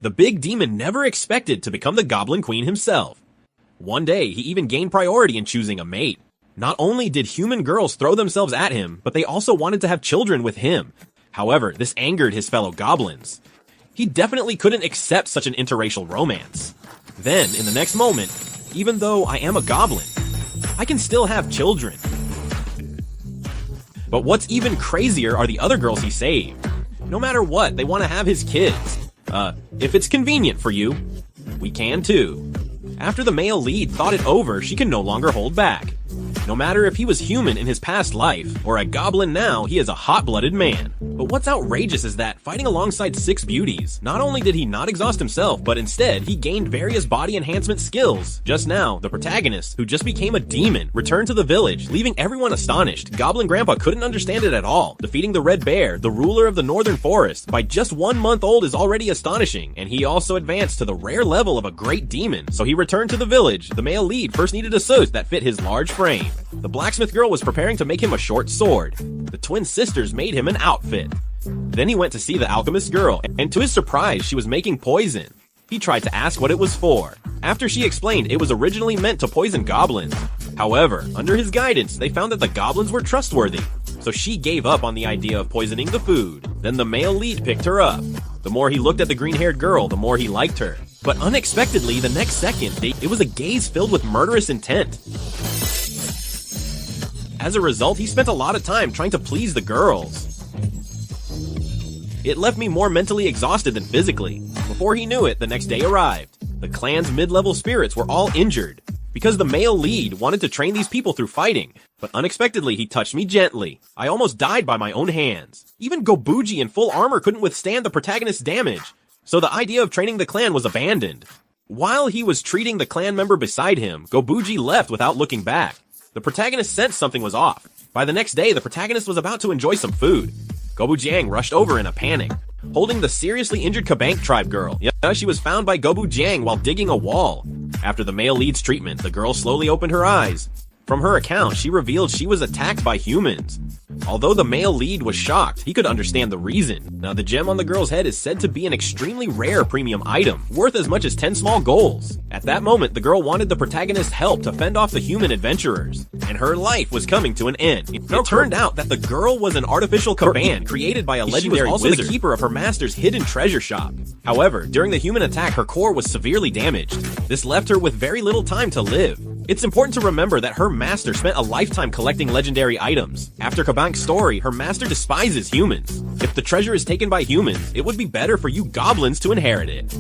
The big demon never expected to become the Goblin Queen himself. One day, he even gained priority in choosing a mate. Not only did human girls throw themselves at him, but they also wanted to have children with him. However, this angered his fellow goblins. He definitely couldn't accept such an interracial romance. Then, in the next moment, even though I am a goblin, I can still have children. But what's even crazier are the other girls he saved. No matter what, they want to have his kids. If it's convenient for you, we can too. After the male lead thought it over, she can no longer hold back. No matter if he was human in his past life, or a goblin now, he is a hot-blooded man. But what's outrageous is that, fighting alongside 6 beauties, not only did he not exhaust himself, but instead, he gained various body enhancement skills. Just now, the protagonist, who just became a demon, returned to the village, leaving everyone astonished. Goblin Grandpa couldn't understand it at all. Defeating the Red Bear, the ruler of the Northern Forest, by just 1 month old is already astonishing, and he also advanced to the rare level of a great demon. So he returned to the village. The male lead first needed a suit that fit his large frame. The blacksmith girl was preparing to make him a short sword. The twin sisters made him an outfit. Then he went to see the alchemist girl, and to his surprise, she was making poison. He tried to ask what it was for. After she explained, it was originally meant to poison goblins. However, under his guidance, they found that the goblins were trustworthy. So she gave up on the idea of poisoning the food. Then the male lead picked her up. The more he looked at the green-haired girl, the more he liked her. But unexpectedly, the next second, it was a gaze filled with murderous intent. As a result, he spent a lot of time trying to please the girls. It left me more mentally exhausted than physically. Before he knew it, the next day arrived. The clan's mid-level spirits were all injured, because the male lead wanted to train these people through fighting. But unexpectedly, he touched me gently. I almost died by my own hands. Even Gobuji in full armor couldn't withstand the protagonist's damage, so the idea of training the clan was abandoned. While he was treating the clan member beside him, Gobuji left without looking back. The protagonist sensed something was off. By the next day, the protagonist was about to enjoy some food. Gobujiang rushed over in a panic, holding the seriously injured Kabank tribe girl. Yeah, she was found by Gobujiang while digging a wall. After the male lead's treatment, the girl slowly opened her eyes. From her account, she revealed she was attacked by humans. Although the male lead was shocked, he could understand the reason. Now, the gem on the girl's head is said to be an extremely rare premium item, worth as much as 10 small golds. At that moment, the girl wanted the protagonist's help to fend off the human adventurers, and her life was coming to an end. It turned out that the girl was an artificial caban created by a legendary wizard. She was also the keeper of her master's hidden treasure shop. However, during the human attack, her core was severely damaged. This left her with very little time to live. It's important to remember that her master spent a lifetime collecting legendary items. After Kabank's story, her master despises humans. If the treasure is taken by humans, it would be better for you goblins to inherit it.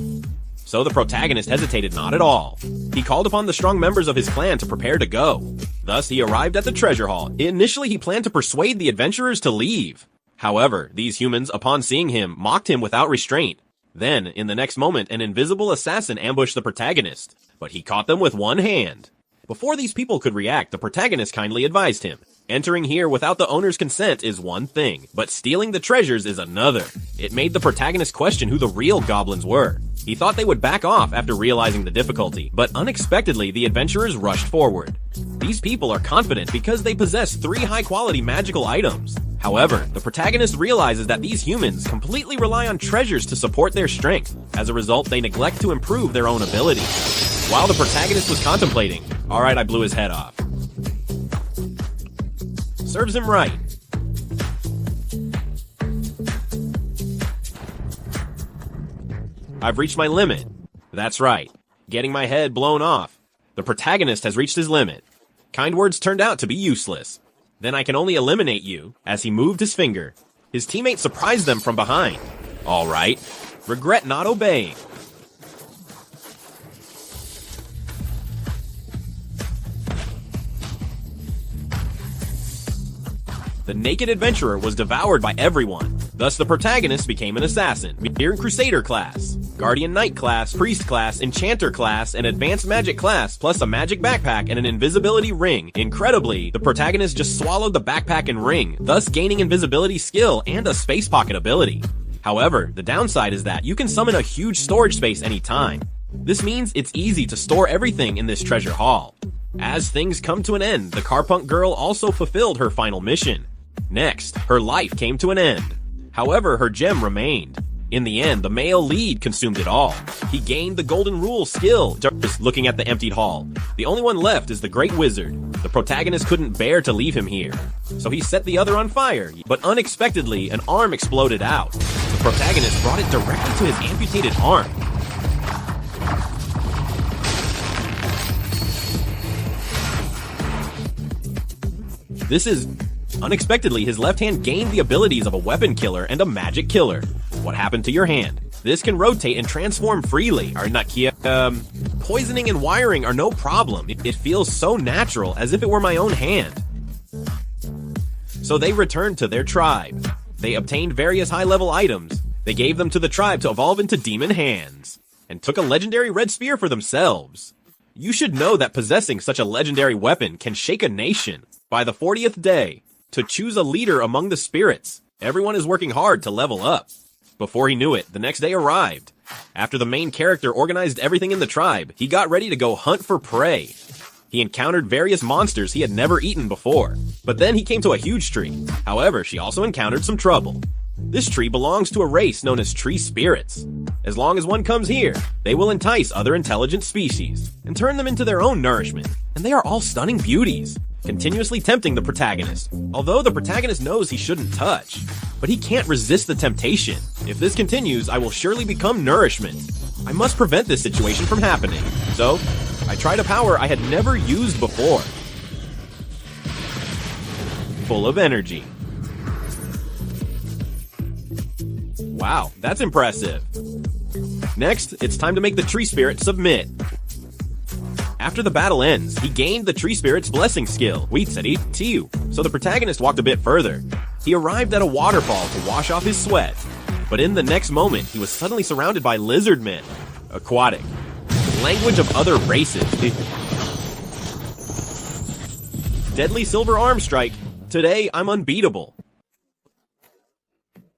So the protagonist hesitated not at all. He called upon the strong members of his clan to prepare to go. Thus, he arrived at the treasure hall. Initially, he planned to persuade the adventurers to leave. However, these humans, upon seeing him, mocked him without restraint. Then, in the next moment, an invisible assassin ambushed the protagonist, but he caught them with one hand. Before these people could react, the protagonist kindly advised him. Entering here without the owner's consent is one thing, but stealing the treasures is another. It made the protagonist question who the real goblins were. He thought they would back off after realizing the difficulty, but unexpectedly the adventurers rushed forward. These people are confident because they possess 3 high-quality magical items. However, the protagonist realizes that these humans completely rely on treasures to support their strength. As a result, they neglect to improve their own abilities. While the protagonist was contemplating, alright, I blew his head off. Serves him right. I've reached my limit. That's right, getting my head blown off. The protagonist has reached his limit. Kind words turned out to be useless. Then I can only eliminate you, as he moved his finger. His teammates surprised them from behind. Alright, regret not obeying. The naked adventurer was devoured by everyone. Thus the protagonist became an assassin, here in Crusader class, Guardian Knight class, Priest class, Enchanter class, an Advanced Magic class, plus a magic backpack and an invisibility ring. Incredibly, the protagonist just swallowed the backpack and ring, thus gaining invisibility skill and a space pocket ability. However, the downside is that you can summon a huge storage space anytime. This means it's easy to store everything in this treasure hall. As things come to an end, the Carpunk girl also fulfilled her final mission. Next, her life came to an end. However, her gem remained. In the end, the male lead consumed it all. He gained the golden rule skill, just looking at the emptied hall. The only one left is the great wizard. The protagonist couldn't bear to leave him here, so he set the other on fire, but unexpectedly, an arm exploded out. The protagonist brought it directly to his amputated arm. Unexpectedly, his left hand gained the abilities of a weapon killer and a magic killer. What happened to your hand? This can rotate and transform freely. Poisoning and wiring are no problem. It feels so natural, as if it were my own hand. So they returned to their tribe. They obtained various high-level items. They gave them to the tribe to evolve into demon hands, and took a legendary red spear for themselves. You should know that possessing such a legendary weapon can shake a nation. By the 40th day, to choose a leader among the spirits, everyone is working hard to level up. Before he knew it, the next day arrived. After the main character organized everything in the tribe, he got ready to go hunt for prey. He encountered various monsters he had never eaten before, but then he came to a huge tree. However, she also encountered some trouble. This tree belongs to a race known as tree spirits. As long as one comes here, they will entice other intelligent species and turn them into their own nourishment. And they are all stunning beauties, continuously tempting the protagonist. Although the protagonist knows he shouldn't touch, but he can't resist the temptation. If this continues, I will surely become nourishment. I must prevent this situation from happening. So, I tried a power I had never used before. Full of energy. Wow, that's impressive. Next, it's time to make the tree spirit submit. After the battle ends, he gained the tree spirit's blessing skill. Wait, said he to you. So the protagonist walked a bit further. He arrived at a waterfall to wash off his sweat. But in the next moment, he was suddenly surrounded by lizard men. Aquatic. Language of other races. Deadly silver arm strike. Today, I'm unbeatable.